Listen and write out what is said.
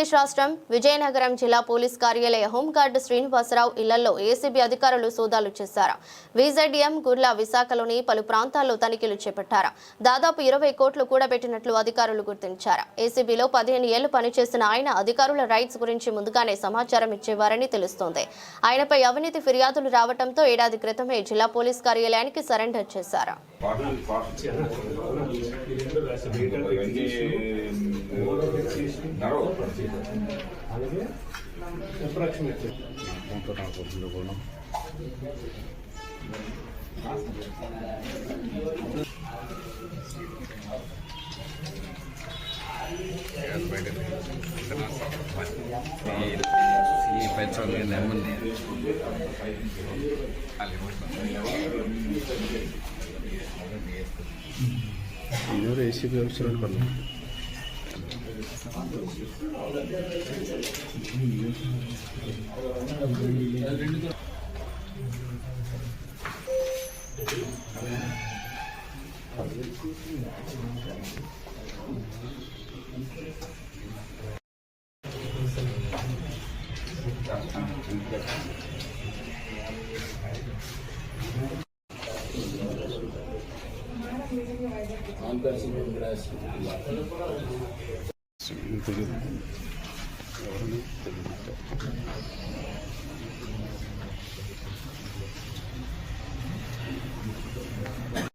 ఆంధ్రప్రదేశ్ రాష్ట్రం విజయనగరం జిల్లా పోలీస్ కార్యాలయ హోంగార్డు శ్రీనివాసరావు ఇళ్లలో ఏసీబీ అధికారులు సోదాలు చేశారు. విజెడిఎం గుర్ల విశాఖలోని పలు ప్రాంతాల్లో తనిఖీలు చేపట్టారు. దాదాపు 20 కోట్లు కూడబెట్టినట్లు అధికారులు గుర్తించారు. ఏసీబీలో 15 ఏళ్లు పనిచేసిన ఆయన అధికారుల రైట్స్ గురించి ముందుగానే సమాచారం ఇచ్చేవారని తెలుస్తోంది. ఆయనపై అవినీతి ఫిర్యాదులు రావడంతో ఏడాది క్రితమే జిల్లా పోలీస్ కార్యాలయానికి సరెండర్ చేశారు. ఏసీబీ ఆఫీసర్ పనులు ఎవరు